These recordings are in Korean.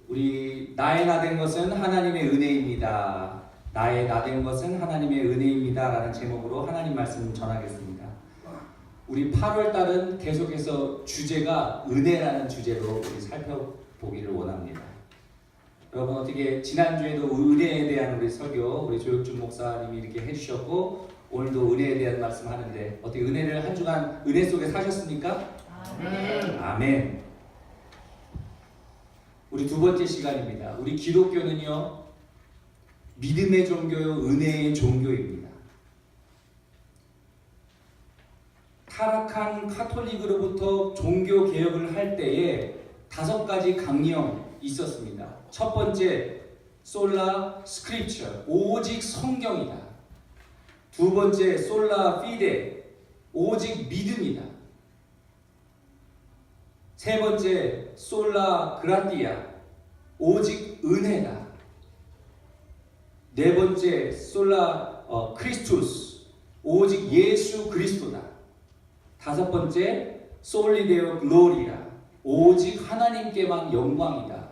우리 나의 나된 것은 하나님의 은혜입니다. 나의 나된 것은 하나님의 은혜입니다 라는 제목으로 하나님 말씀 전하겠습니다. 우리 8월 달은 계속해서 주제가 은혜라는 주제로 우리 살펴보기를 원합니다. 여러분 어떻게 지난주에도 은혜에 대한 우리 설교 우리 조혁준 목사님이 이렇게 해주셨고 오늘도 은혜에 대한 말씀하는데 어떻게 은혜를 한 주간 은혜 속에 사셨습니까? 아멘. 아멘. 우리 두 번째 시간입니다. 우리 기독교는요 믿음의 종교요 은혜의 종교입니다. 타락한 카톨릭으로부터 종교 개혁을 할 때에 5가지 강령이 있었습니다. 첫 번째 솔라 스크립처 오직 성경이다. 두 번째 솔라 피데 오직 믿음이다. 세 번째 솔라 그라티아 오직 은혜다. 네 번째 솔라 크리스투스 오직 예수 그리스도다. 다섯 번째 솔리데오 글로리아 오직 하나님께만 영광이다.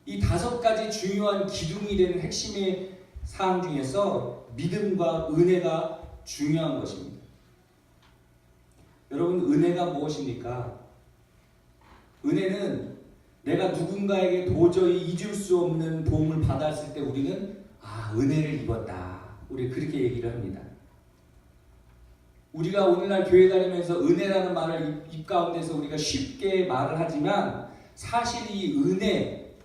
이 5가지 중요한 기둥이 되는 핵심의 사항 중에서 믿음과 은혜가 중요한 것입니다. 여러분 은혜가 무엇입니까? 은혜는 내가 누군가에게 도저히 잊을 수 없는 도움을 받았을 때 우리는 은혜를 입었다. 우리 그렇게 얘기를 합니다. 우리가 오늘날 교회 다니면서 은혜라는 말을 입 가운데서 우리가 쉽게 말을 하지만 사실 이 은혜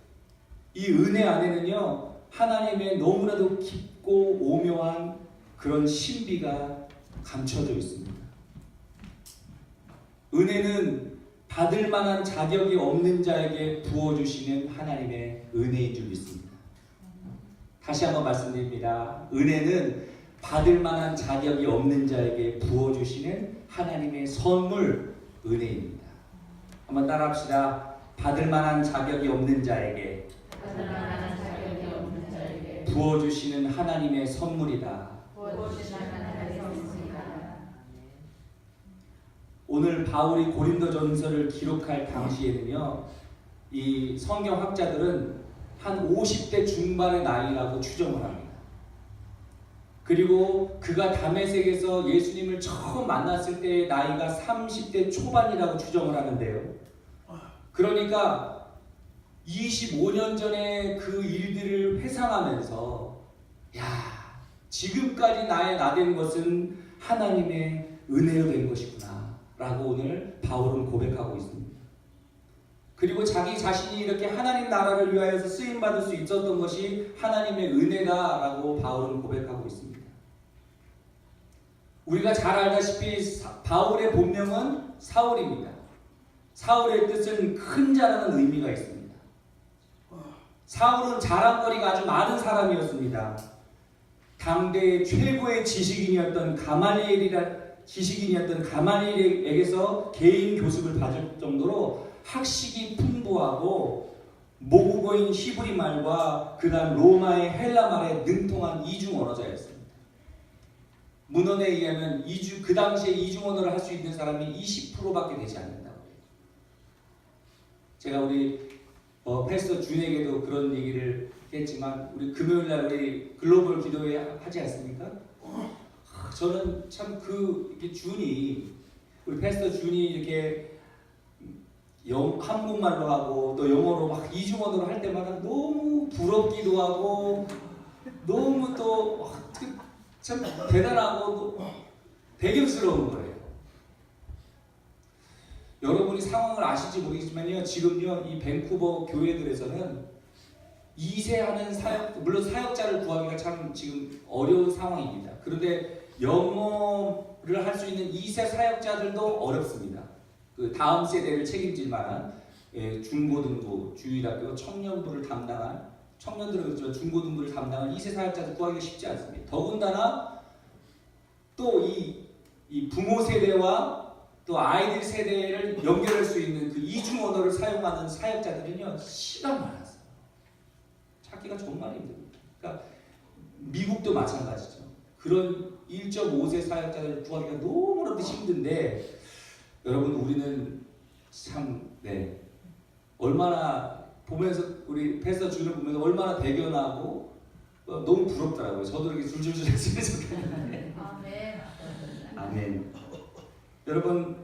안에는요 하나님의 너무나도 깊고 오묘한 그런 신비가 감춰져 있습니다. 은혜는 받을 만한 자격이 없는 자에게 부어주시는 하나님의 은혜인 줄 믿습니다. 다시 한번 말씀드립니다. 은혜는 받을 만한 자격이 없는 자에게 부어주시는 하나님의 선물 은혜입니다. 한번 따라합시다. 받을 만한 자격이 없는 자에게 부어주시는 하나님의 선물이다. 오늘 바울이 고린도전서를 기록할 당시에는요 이 성경학자들은 한 50대 중반의 나이라고 추정을 합니다. 그리고 그가 다메섹에서 예수님을 처음 만났을 때의 나이가 30대 초반이라고 추정을 하는데요. 그러니까 25년 전에 그 일들을 회상하면서 지금까지 나의 나된 것은 하나님의 은혜로 된 것이구나 라고 오늘 바울은 고백하고 있습니다. 그리고 자기 자신이 이렇게 하나님 나라를 위하여서 쓰임받을 수 있었던 것이 하나님의 은혜다라고 바울은 고백하고 있습니다. 우리가 잘 알다시피 바울의 본명은 사울입니다. 사울의 뜻은 큰 자라는 의미가 있습니다. 사울은 자랑거리가 아주 많은 사람이었습니다. 당대의 최고의 지식인이었던 가말리엘에게서 개인 교습을 받을 정도로 학식이 풍부하고 모국어인 히브리 말과 그 다음 로마의 헬라 말에 능통한 이중 언어자였습니다. 문헌에 의하면 그 당시에 이중 언어를 할 수 있는 사람이 20%밖에 되지 않는다고 해요. 제가 우리 패스터 준에게도 그런 얘기를 했지만 우리 금요일날 우리 글로벌 기도회 하지 않습니까? 저는 참 이렇게 우리 패스터 준이 이렇게 한국말로 하고 또 영어로 막 이중언어로 할 때마다 너무 부럽기도 하고 너무 또 참 대단하고 대견스러운 거예요. 여러분이 상황을 아실지 모르겠지만요. 지금요 이 밴쿠버 교회들에서는 2세 하는 물론 사역자를 구하기가 참 지금 어려운 상황입니다. 그런데 영어를 할 수 있는 2세 사역자들도 어렵습니다. 그 다음 세대를 책임질 만한 중고등부, 주일학교, 청년부를 담당한 청년들은 그렇지만 중고등부를 담당한 2세 사역자들 구하기가 쉽지 않습니다. 더군다나 또 이 부모 세대와 또 아이들 세대를 연결할 수 있는 그 이중 언어를 사용하는 사역자들은요 시간 많았어요. 찾기가 정말 힘듭니다. 그러니까 미국도 마찬가지죠. 그런 1.5세 사역자를 구하기가 너무나도 힘든데 여러분 우리는 참 얼마나 보면서 우리 패스터 준을 보면서 얼마나 대견하고 너무 부럽더라고요. 저도 이렇게 줄줄줄 했으면 좋겠는데. 아멘. 여러분,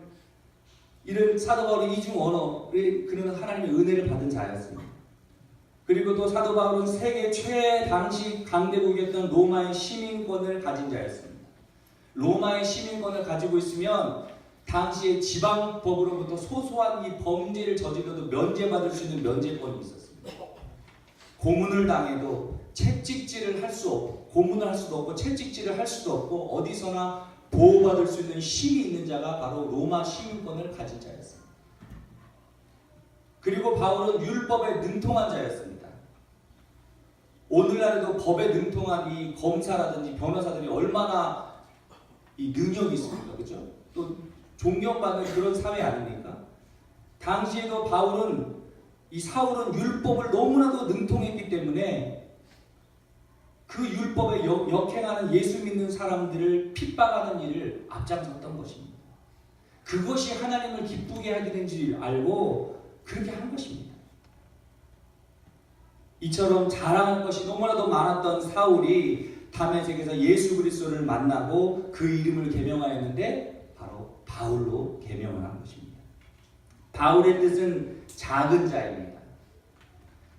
이런 사도 바울은 이중 언어, 그는 하나님의 은혜를 받은 자였습니다. 그리고 또 사도 바울은 세계 최당시 강대국이었던 로마의 시민권을 가진 자였습니다. 로마의 시민권을 가지고 있으면 당시의 지방법으로부터 소소한 이 범죄를 저질러도 면제받을 수 있는 면제권이 있었습니다. 고문을 당해도 채찍질을 할 수 없고, 고문을 할 수도 없고 채찍질을 할 수도 없고 어디서나 보호받을 수 있는 힘이 있는 자가 바로 로마 시민권을 가진 자였습니다. 그리고 바울은 율법에 능통한 자였습니다. 오늘날에도 법에 능통한 이 검사라든지 변호사들이 얼마나 이 능력이 있습니까? 그죠? 또 존경받는 그런 사회 아닙니까? 당시에도 바울은, 이 사울은 율법을 너무나도 능통했기 때문에 그 율법에 역행하는 예수 믿는 사람들을 핍박하는 일을 앞장섰던 것입니다. 그것이 하나님을 기쁘게 하게 된 줄 알고 그렇게 한 것입니다. 이처럼 자랑할 것이 너무나도 많았던 사울이 다메섹에서 예수 그리스도를 만나고 그 이름을 계명하였는데 바로 바울로 계명을 한 것입니다. 바울의 뜻은 작은 자입니다.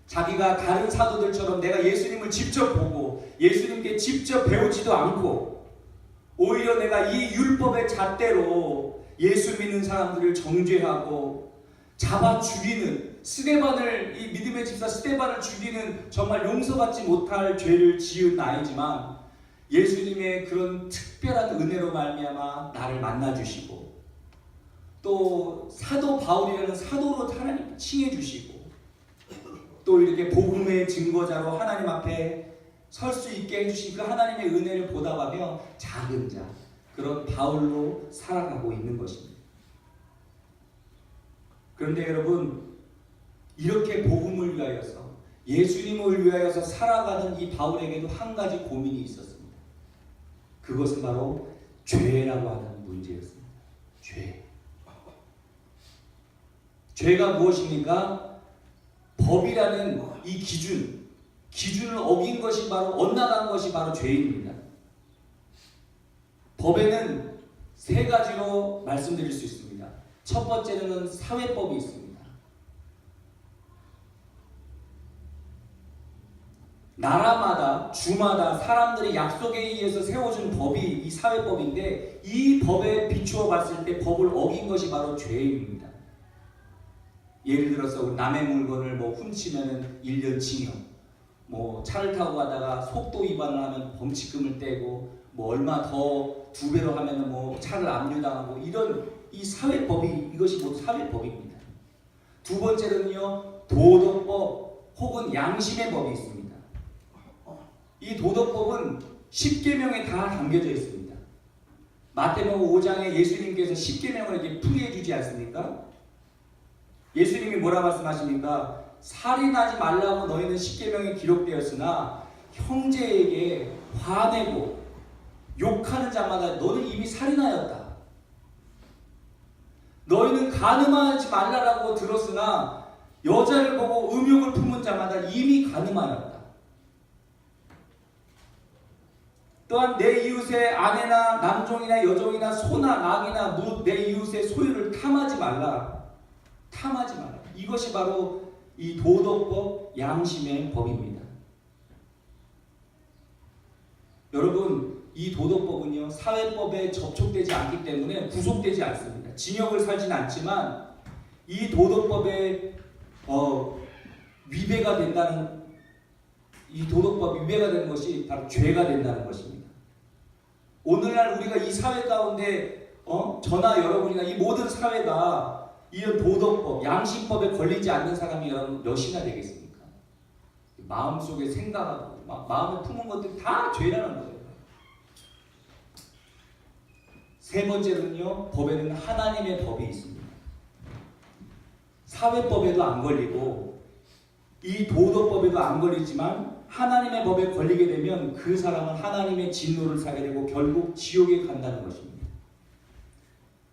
자기가 다른 사도들처럼 내가 예수님을 직접 보고 예수님께 직접 배우지도 않고 오히려 내가 이 율법의 잣대로 예수 믿는 사람들을 정죄하고 잡아 죽이는, 스데반을, 이 믿음의 집사 스데반을 죽이는 정말 용서받지 못할 죄를 지은 나이지만 예수님의 그런 특별한 은혜로 말미암아 나를 만나주시고 또 사도 바울이라는 사도로 하나님 칭해주시고 또 이렇게 복음의 증거자로 하나님 앞에 설 수 있게 해주신 그 하나님의 은혜를 보답하며 작은 자, 그런 바울로 살아가고 있는 것입니다. 그런데 여러분, 이렇게 복음을 위하여서 예수님을 위하여서 살아가는 이 바울에게도 한 가지 고민이 있었습니다. 그것은 바로 죄라고 하는 문제였습니다. 죄. 죄가 무엇입니까? 법이라는 이 기준을 어긴 것이 바로, 엇나간 것이 바로 죄입니다. 법에는 세 가지로 말씀드릴 수 있습니다. 첫 번째는 사회법이 있습니다. 나라마다, 주마다 사람들이 약속에 의해서 세워준 법이 이 사회법인데 이 법에 비추어 봤을 때 법을 어긴 것이 바로 죄입니다. 예를 들어서 남의 물건을 훔치면은 1년 징역, 차를 타고 가다가 속도 위반을 하면 범칙금을 떼고 얼마 더 2배로 하면은 차를 압류당하고 이런 이 사회법이, 이것이 모두 사회법입니다. 두 번째는요, 도덕법 혹은 양심의 법이 있습니다. 이 도덕법은 10계명에 다 담겨져 있습니다. 마태복음 5장에 예수님께서 10계명을 이렇게 풀이해 주지 않습니까? 예수님이 뭐라 말씀하십니까? 살인하지 말라고 너희는 10계명에 기록되었으나 형제에게 화내고 욕하는 자마다 너는 이미 살인하였다. 너희는 간음하지 말라고 들었으나 여자를 보고 음욕을 품은 자마다 이미 간음하였다. 또한 내 이웃의 아내나 남종이나 여종이나 소나 낙이나 내 이웃의 소유를 탐하지 말라. 탐하지 마라. 이것이 바로 이 도덕법, 양심의 법입니다. 여러분, 이 도덕법은요, 사회법에 접촉되지 않기 때문에 구속되지 않습니다. 징역을 살지는 않지만 이 도덕법에 위배가 된다는, 이 도덕법 위배가 되는 것이 바로 죄가 된다는 것입니다. 오늘날 우리가 이 사회 가운데 저나 여러분이나 이 모든 사회가 이런 도덕법, 양심법에 걸리지 않는 사람이 여러분 몇이나 되겠습니까? 마음속에 생각하고 마음에 품은 것들이 다 죄라는 거예요. 세 번째는요, 법에는 하나님의 법이 있습니다. 사회법에도 안 걸리고 이 도덕법에도 안 걸리지만 하나님의 법에 걸리게 되면 그 사람은 하나님의 진노를 사게 되고 결국 지옥에 간다는 것입니다.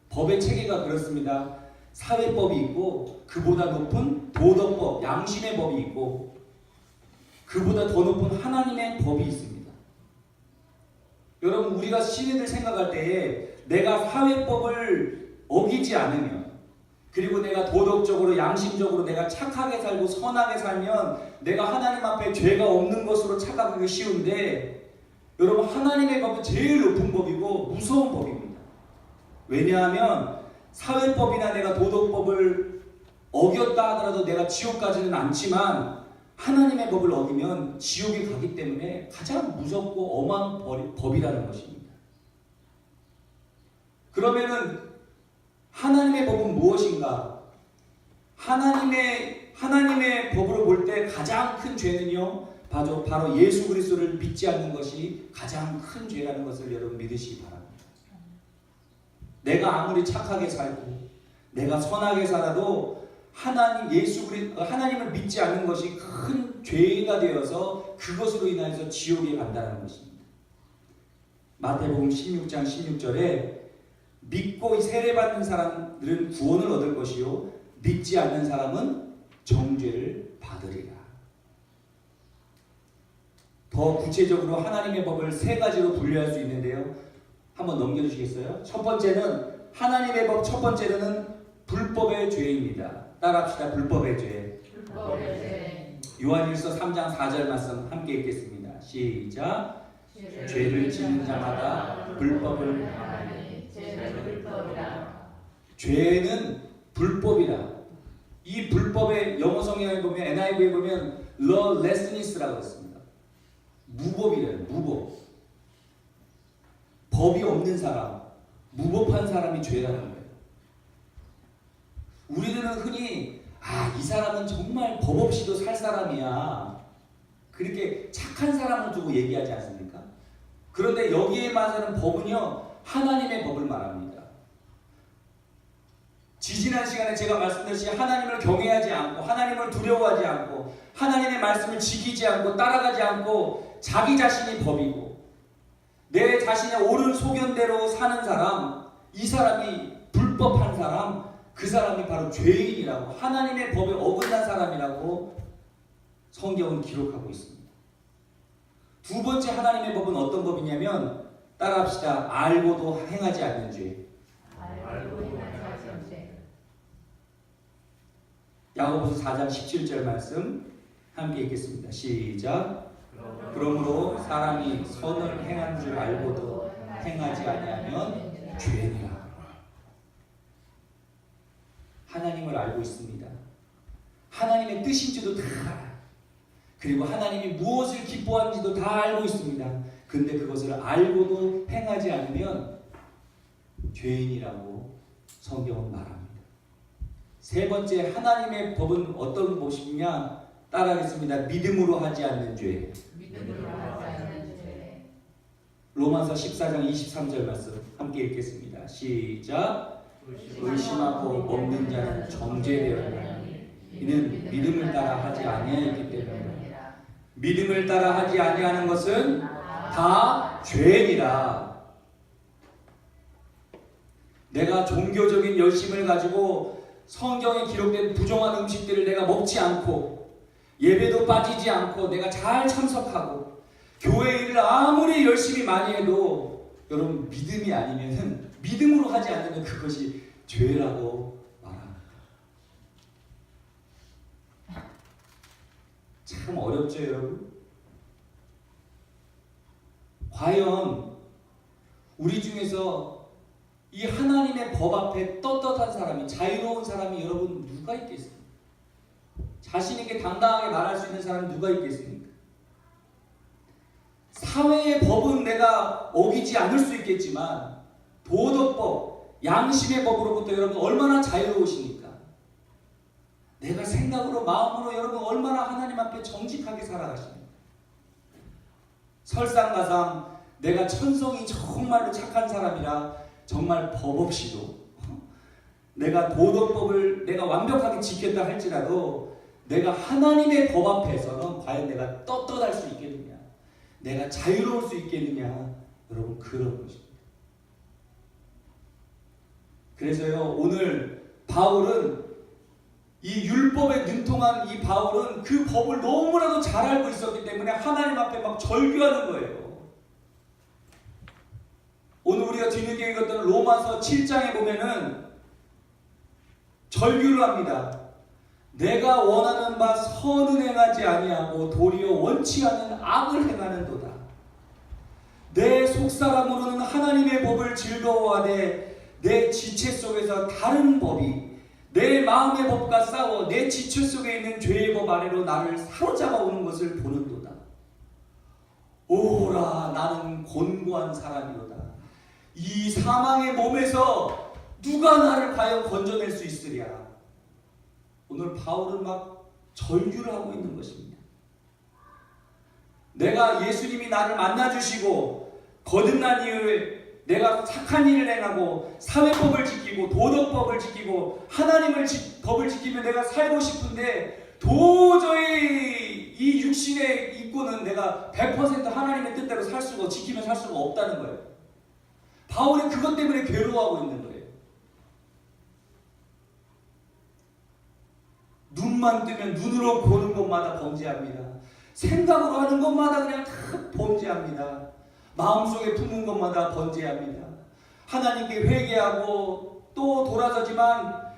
법의 체계가 그렇습니다. 사회법이 있고 그보다 높은 도덕법, 양심의 법이 있고 그보다 더 높은 하나님의 법이 있습니다. 여러분 우리가 신인들 생각할 때에 내가 사회법을 어기지 않으면 그리고 내가 도덕적으로 양심적으로 내가 착하게 살고 선하게 살면 내가 하나님 앞에 죄가 없는 것으로 착각하기 쉬운데 여러분 하나님의 법은 제일 높은 법이고 무서운 법입니다. 왜냐하면 사회법이나 내가 도덕법을 어겼다 하더라도 내가 지옥 가지는 않지만 하나님의 법을 어기면 지옥에 가기 때문에 가장 무섭고 엄한 법이라는 것입니다. 그러면은 하나님의 법은 무엇인가? 하나님의 법으로 볼 때 가장 큰 죄는요, 바로 예수 그리스도를 믿지 않는 것이 가장 큰 죄라는 것을 여러분 믿으시기 바랍니다. 내가 아무리 착하게 살고, 내가 선하게 살아도 하나님을 믿지 않는 것이 큰 죄가 되어서 그것으로 인해서 지옥에 간다는 것입니다. 마태복음 16장 16절에 믿고 세례받는 사람들은 구원을 얻을 것이요 믿지 않는 사람은 정죄를 받으리라. 더 구체적으로 하나님의 법을 세 가지로 분류할 수 있는데요. 한번 넘겨주시겠어요? 첫 번째는 하나님의 법 첫 번째는 불법의 죄입니다. 따라합시다. 불법의 죄. 불법의 죄. 요한일서 3장 4절 말씀 함께 읽겠습니다. 시작. 죄를 짓는 자마다 불법을 행하니 죄는 불법이라. 죄는 불법이라. 이 불법의 영어 성경에 보면 NIV에 보면 lawlessness라고 했습니다. 무법이래요. 무법. 법이 없는 사람, 무법한 사람이 죄라는 거예요. 우리들은 흔히 이 사람은 정말 법 없이도 살 사람이야. 그렇게 착한 사람을 두고 얘기하지 않습니까? 그런데 여기에 말하는 법은요, 하나님의 법을 말합니다. 지지난 시간에 제가 말씀드렸듯이 하나님을 경외하지 않고 하나님을 두려워하지 않고 하나님의 말씀을 지키지 않고 따라가지 않고 자기 자신이 법이고 내 자신의 옳은 소견대로 사는 사람, 이 사람이 불법한 사람, 그 사람이 바로 죄인이라고, 하나님의 법에 어긋난 사람이라고 성경은 기록하고 있습니다. 두 번째 하나님의 법은 어떤 법이냐면 따라합시다. 알고도 행하지 않는 죄. 야고보서 4장 17절 말씀 함께 읽겠습니다. 시작. 그러므로 사람이 선을 행한 줄 알고도 행하지 아니하면 죄니라. 하나님을 알고 있습니다. 하나님의 뜻인지도 다 알아요. 그리고 하나님이 무엇을 기뻐하는지도 다 알고 있습니다. 근데 그것을 알고도 행하지 않으면 죄인이라고 성경은 말합니다. 세 번째 하나님의 법은 어떤 법이냐? 따라하겠습니다. 믿음으로 하지 않는 죄. 믿음으로 하지 않는 죄. 로마서 14장 23절 말씀 함께 읽겠습니다. 시작. 의심하고 먹는 자는 정죄되었나니 이는 믿음을 따라 하지 아니하였기 때문이라. 믿음을 따라 하지 아니하는 것은 다 죄니라. 내가 종교적인 열심을 가지고 성경에 기록된 부정한 음식들을 내가 먹지 않고 예배도 빠지지 않고 내가 잘 참석하고 교회 일을 아무리 열심히 많이 해도 여러분 믿음이 아니면은 믿음으로 하지 않으면 그것이 죄라고 말합니다. 참 어렵죠, 여러분? 과연 우리 중에서 이 하나님의 법 앞에 떳떳한 사람이, 자유로운 사람이 여러분 누가 있겠습니까? 자신에게 당당하게 말할 수 있는 사람이 누가 있겠습니까? 사회의 법은 내가 어기지 않을 수 있겠지만 도덕법, 양심의 법으로부터 여러분 얼마나 자유로우십니까? 내가 생각으로 마음으로 여러분 얼마나 하나님 앞에 정직하게 살아가십니까? 설상가상 내가 천성이 정말로 착한 사람이라 정말 법 없이도 내가 도덕법을 내가 완벽하게 지켰다 할지라도 내가 하나님의 법 앞에서는 과연 내가 떳떳할 수 있겠느냐, 내가 자유로울 수 있겠느냐, 여러분 그런 것입니다. 그래서요 오늘 바울은 이 율법에 능통한 이 바울은 그 법을 너무나도 잘 알고 있었기 때문에 하나님 앞에 막 절규하는 거예요. 오늘 우리가 뒤늦게 읽었던 로마서 7장에 보면은 절규를 합니다. 내가 원하는 바 선은 행하지 아니하고 도리어 원치 않는 악을 행하는도다. 내 속사람으로는 하나님의 법을 즐거워하되 내 지체 속에서 다른 법이 내 마음의 법과 싸워 내 지체 속에 있는 죄의 법 아래로 나를 사로잡아 오는 것을 보는도다. 오라 나는 곤고한 사람이로다. 이 사망의 몸에서 누가 나를 과연 건져낼 수 있으랴. 오늘 바울은 막 절규를 하고 있는 것입니다. 내가 예수님이 나를 만나주시고 거듭난 이후에 내가 착한 일을 행하고 사회법을 지키고 도덕법을 지키고 하나님의 법을 지키며 내가 살고 싶은데 도저히 이 육신의 입고는 내가 100% 하나님의 뜻대로 살 수가 지키며 살 수가 없다는 거예요. 바울이 그것 때문에 괴로워하고 있는 거예요. 눈만 뜨면 눈으로 보는 것마다 범죄합니다. 생각으로 하는 것마다 그냥 다 범죄합니다. 마음속에 품은 것마다 범죄합니다. 하나님께 회개하고 또 돌아서지만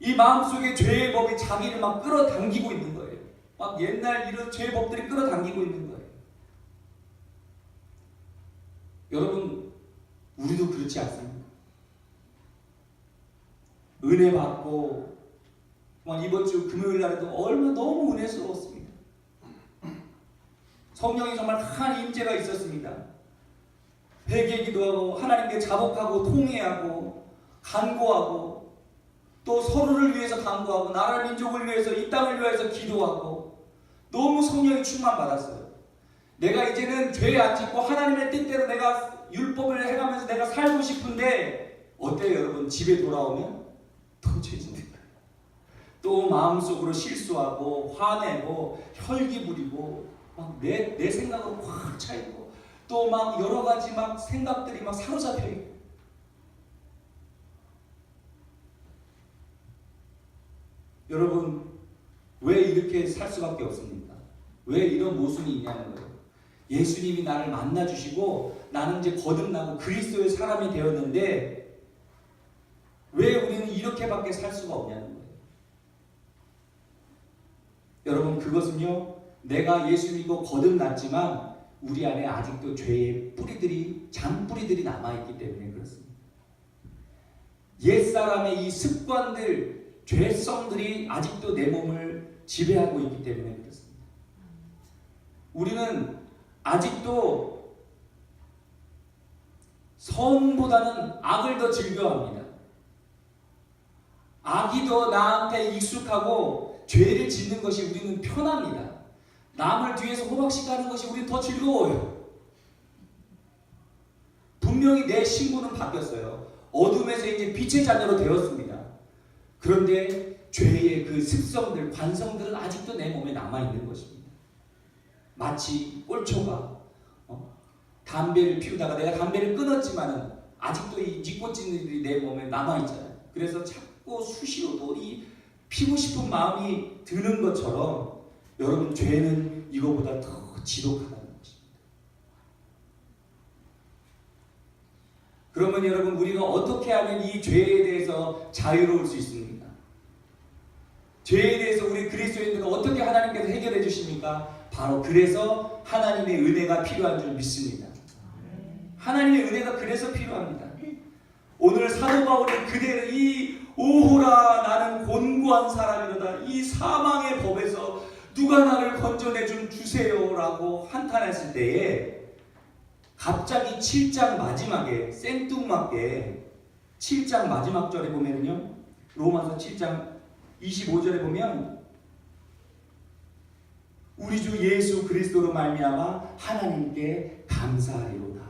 이 마음속에 죄의 법이 자기를 막 끌어당기고 있는 거예요. 막 옛날 이런 죄의 법들이 끌어당기고 있는 거예요. 여러분, 우리도 그렇지 않습니까? 은혜 받고 이번 주 금요일 날에도 얼마나 너무 은혜스러웠습니다. 성령이 정말 큰 임재가 있었습니다. 회개기도 하고 하나님께 자복하고 통회하고 간구하고 또 서로를 위해서 간구하고 나라 민족을 위해서 이 땅을 위해서 기도하고 너무 성령이 충만받았어요. 내가 이제는 죄 안 짓고 하나님의 뜻대로 내가 율법을 해가면서 내가 살고 싶은데 어때요 여러분? 집에 돌아오면 또 죄 짓는 거예요. 또 마음속으로 실수하고 화내고 혈기 부리고 막 내 생각으로 꽉 차있고 또 막 여러 가지 막 생각들이 막 사로잡혀 있고 여러분 왜 이렇게 살 수밖에 없습니까? 왜 이런 모순이 있냐는 거예요. 예수님이 나를 만나주시고 나는 이제 거듭나고 그리스도의 사람이 되었는데 왜 우리는 이렇게밖에 살 수가 없냐는 거예요. 여러분 그것은요 내가 예수 믿고 거듭났지만 우리 안에 아직도 죄의 뿌리들이 잔뿌리들이 남아있기 때문에 그렇습니다. 옛사람의 이 습관들 죄성들이 아직도 내 몸을 지배하고 있기 때문에 그렇습니다. 우리는 아직도 선보다는 악을 더 즐겨합니다. 악이 더 나한테 익숙하고 죄를 짓는 것이 우리는 편합니다. 남을 뒤에서 호박씩 하는 것이 우리는 더 즐거워요. 분명히 내 신분은 바뀌었어요. 어둠에서 이제 빛의 자녀로 되었습니다. 그런데 죄의 그 습성들, 관성들은 아직도 내 몸에 남아있는 것입니다. 마치 꼴초가 담배를 피우다가 내가 담배를 끊었지만은 아직도 이 니코틴들이 내 몸에 남아있잖아요. 그래서 자꾸 수시로도 이 피고 싶은 마음이 드는 것처럼 여러분 죄는 이거보다 더 지독하다는 것입니다. 그러면 여러분 우리가 어떻게 하면 이 죄에 대해서 자유로울 수 있습니까? 죄에 대해서 우리 그리스도인들은 어떻게 하나님께서 해결해 주십니까? 바로 그래서 하나님의 은혜가 필요한 줄 믿습니다. 하나님의 은혜가 그래서 필요합니다. 오늘 사도 바울이 그대로 이 오호라 나는 곤고한 사람이로다 이 사망의 법에서 누가 나를 건져내 좀 주세요라고 한탄했을 때에 갑자기 7장 마지막에 생뚱맞게 7장 마지막 절에 보면요 로마서 7장 25절에 보면 우리 주 예수 그리스도로 말미암아 하나님께 감사하리로다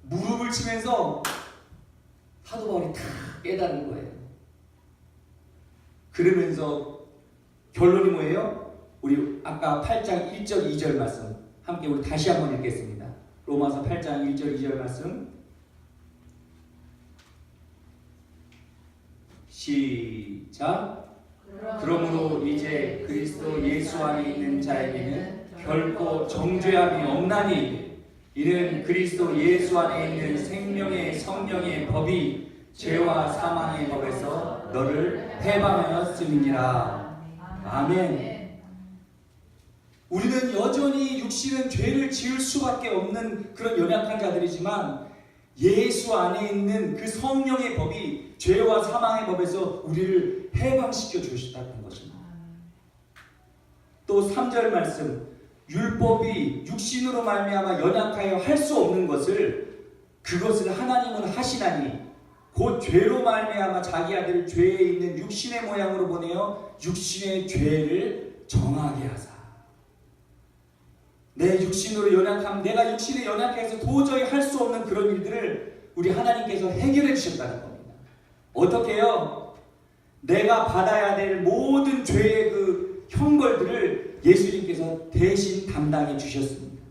무릎을 치면서 사도 바울이 다 깨달은 거예요. 그러면서 결론이 뭐예요? 우리 아까 8장 1절 2절 말씀 함께 우리 다시 한번 읽겠습니다. 로마서 8장 1절 2절 말씀 시작. 그러므로 이제 그리스도 예수 안에 있는 자에게는 결코 정죄함이 없나니 이는 그리스도 예수 안에 있는 생명의 성령의 법이 죄와 사망의 법에서 너를 해방하였음이니라. 아멘. 우리는 여전히 육신은 죄를 지을 수밖에 없는 그런 연약한 자들이지만 예수 안에 있는 그 성령의 법이 죄와 사망의 법에서 우리를 해방시켜 주셨다는 것입니다. 또 3절 말씀, 율법이 육신으로 말미암아 연약하여 할 수 없는 것을 그것을 하나님은 하시나니 곧 죄로 말미암아 자기 아들 죄에 있는 육신의 모양으로 보내어 육신의 죄를 정하게 하사. 내 육신으로 연약함, 내가 육신에 연약해서 도저히 할 수 없는 그런 일들을 우리 하나님께서 해결해 주셨다는 겁니다. 어떻게 해요? 내가 받아야 될 모든 죄의 그 형벌들을 예수님께서 대신 담당해 주셨습니다.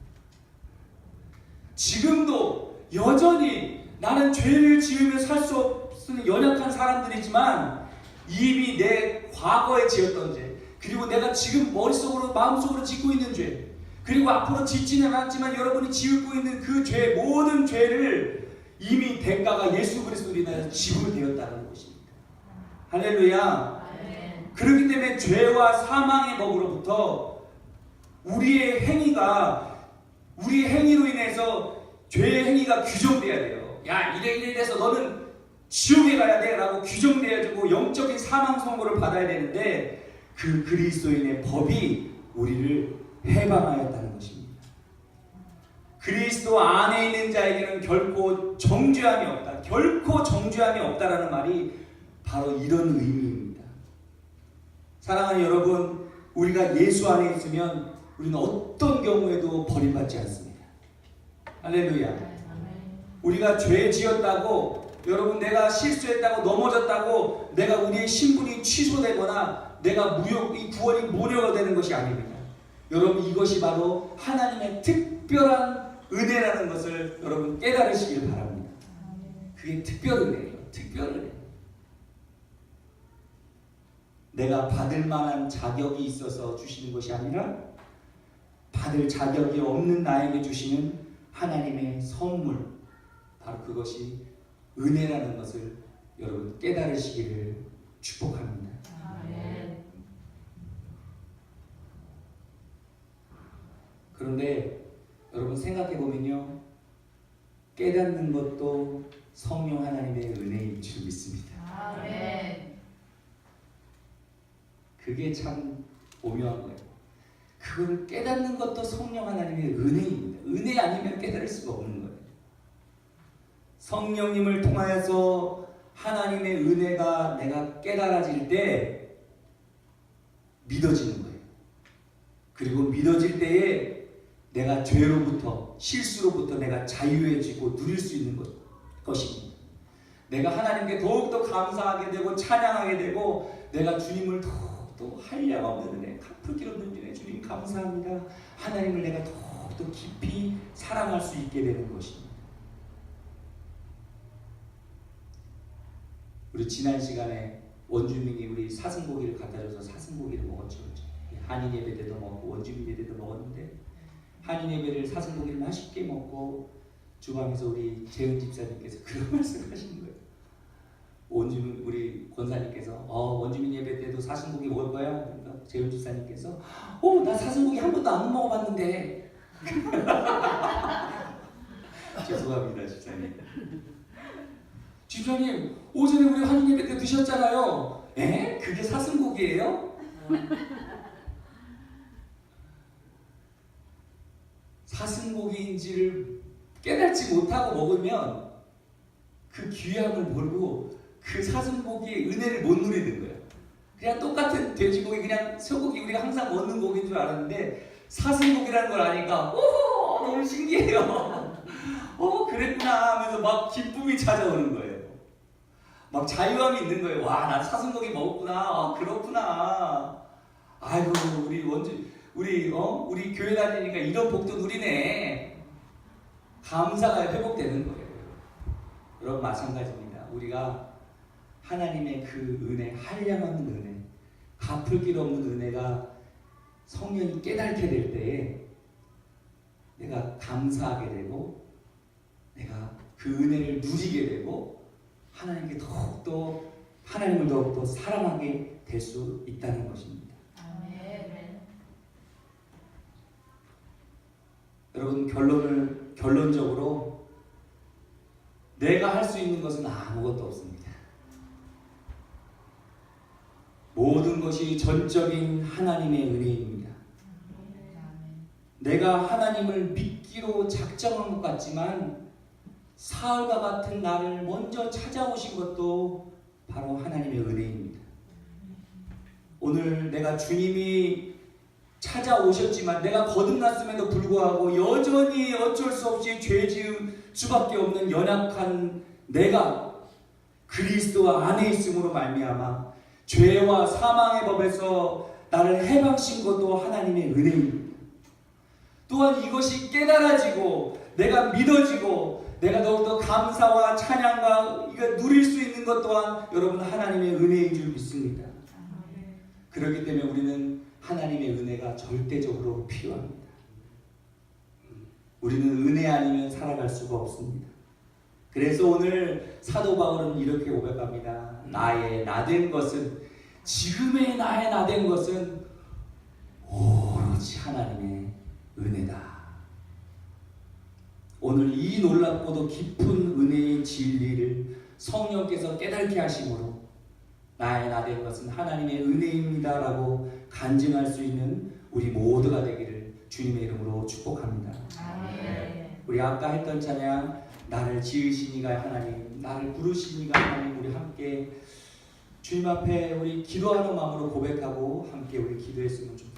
지금도 여전히 나는 죄를 지으며 살 수 없는 연약한 사람들이지만 이미 내 과거에 지었던 죄, 그리고 내가 지금 머릿속으로 마음속으로 짓고 있는 죄, 그리고 앞으로 짓지는 않았지만 여러분이 지고 있는 그 죄, 모든 죄를 이미 대가가 예수 그리스도로 인하여 지불되었다는 것입니다. 할렐루야. 그렇기 때문에 죄와 사망의 법으로부터 우리의 행위로 인해서 죄의 행위가 규정돼야 돼요. 야, 이래 돼서 너는 지옥에 가야 돼 라고 규정돼야 되고 영적인 사망 선고를 받아야 되는데 그 그리스도인의 법이 우리를 해방하였다는 것입니다. 그리스도 안에 있는 자에게는 결코 정죄함이 없다. 결코 정죄함이 없다라는 말이 바로 이런 의미입니다. 사랑하는 여러분, 우리가 예수 안에 있으면 우리는 어떤 경우에도 버림받지 않습니다. 할렐루야. 우리가 죄 지었다고, 여러분 내가 실수했다고 넘어졌다고 내가 우리의 신분이 취소되거나 내가 이 구원이 무효가 되는 것이 아닙니다. 여러분 이것이 바로 하나님의 특별한 은혜라는 것을 여러분 깨달으시길 바랍니다. 그게 특별 은혜예요. 특별 은혜. 내가 받을 만한 자격이 있어서 주시는 것이 아니라 받을 자격이 없는 나에게 주시는 하나님의 선물, 바로 그것이 은혜라는 것을 여러분 깨달으시기를 축복합니다. 아멘. 그런데 여러분 생각해 보면요, 깨닫는 것도 성령 하나님의 은혜인 줄 믿습니다. 아멘. 그게 참 오묘한 거예요. 그걸 깨닫는 것도 성령 하나님의 은혜입니다. 은혜 아니면 깨달을 수가 없는 거예요. 성령님을 통하여서 하나님의 은혜가 내가 깨달아질 때 믿어지는 거예요. 그리고 믿어질 때에 내가 죄로부터, 실수로부터 내가 자유해지고 누릴 수 있는 것입니다. 내가 하나님께 더욱더 감사하게 되고 찬양하게 되고 내가 주님을 더욱더 한량 없는 은혜, 갚을 없는 은혜, 주님 감사합니다. 하나님을 내가 더욱더 깊이 사랑할 수 있게 되는 것입니다. 우리 지난 시간에 원주민이 우리 사슴고기를 갖다 줘서 사슴고기를 먹었죠. 한인 예배 때도 먹고 원주민 예배 때도 먹었는데 한인 예배를 사슴고기를 맛있게 먹고 주방에서 우리 재은 집사님께서 그런 말씀을 하시는 거예요. 원주민 우리 권사님께서 원주민 예배 때도 사슴고기 먹을 거야? 그러니까 재은 집사님께서 나 사슴고기 한 번도 안 먹어봤는데 죄송합니다 집사님. 집사님 오전에 우리 한인 예배 때 드셨잖아요. 에? 그게 사슴고기예요? 사슴고기인지를 깨닫지 못하고 먹으면 그 귀함을 모르고 그 사슴고기의 은혜를 못 누리는 거예요. 그냥 똑같은 돼지고기, 그냥 소고기 우리가 항상 먹는 고기인 줄 알았는데 사슴고기라는 걸 아니까 너무 신기해요. 그랬구나 하면서 막 기쁨이 찾아오는 거예요. 막 자유함이 있는 거예요. 와, 나 사슴고기 먹었구나. 그렇구나. 아이고 우리 교회 다니니까 이런 복도 누리네. 감사가 회복되는 거예요. 여러분 마찬가지입니다. 우리가 하나님의 그 은혜, 한량없는 은혜, 갚을 길 없는 은혜가 성령이 깨닫게 될 때에 내가 감사하게 되고 내가 그 은혜를 누리게 되고 하나님께 더욱더 하나님을 더욱더 사랑하게 될 수 있다는 것입니다. 아멘. 여러분 결론적으로 내가 할 수 있는 것은 아무것도 없습니다. 모든 것이 전적인 하나님의 은혜입니다. 내가 하나님을 믿기로 작정한 것 같지만 사흘과 같은 나를 먼저 찾아오신 것도 바로 하나님의 은혜입니다. 오늘 내가 주님이 찾아오셨지만 내가 거듭났음에도 불구하고 여전히 어쩔 수 없이 죄 지을 수밖에 없는 연약한 내가 그리스도 안에 있음으로 말미암아 죄와 사망의 법에서 나를 해방신 것도 하나님의 은혜입니다. 또한 이것이 깨달아지고 내가 믿어지고 내가 더욱더 감사와 찬양과 이거 누릴 수 있는 것 또한 여러분 하나님의 은혜인 줄 믿습니다. 그렇기 때문에 우리는 하나님의 은혜가 절대적으로 필요합니다. 우리는 은혜 아니면 살아갈 수가 없습니다. 그래서 오늘 사도 바울은 이렇게 고백합니다. 나의 나된 것은 지금의 나의 나된 것은 오로지 하나님의 은혜다. 오늘 이 놀랍고도 깊은 은혜의 진리를 성령께서 깨닫게 하심으로 나의 나된 것은 하나님의 은혜입니다 라고 간증할 수 있는 우리 모두가 되기를 주님의 이름으로 축복합니다. 아멘. 우리 아까 했던 찬양 나를 지으신 이가 하나님, 나를 부르신 이가 하나님, 우리 함께 주님 앞에 우리 기도하는 마음으로 고백하고 함께 우리 기도했으면 좋겠습니다.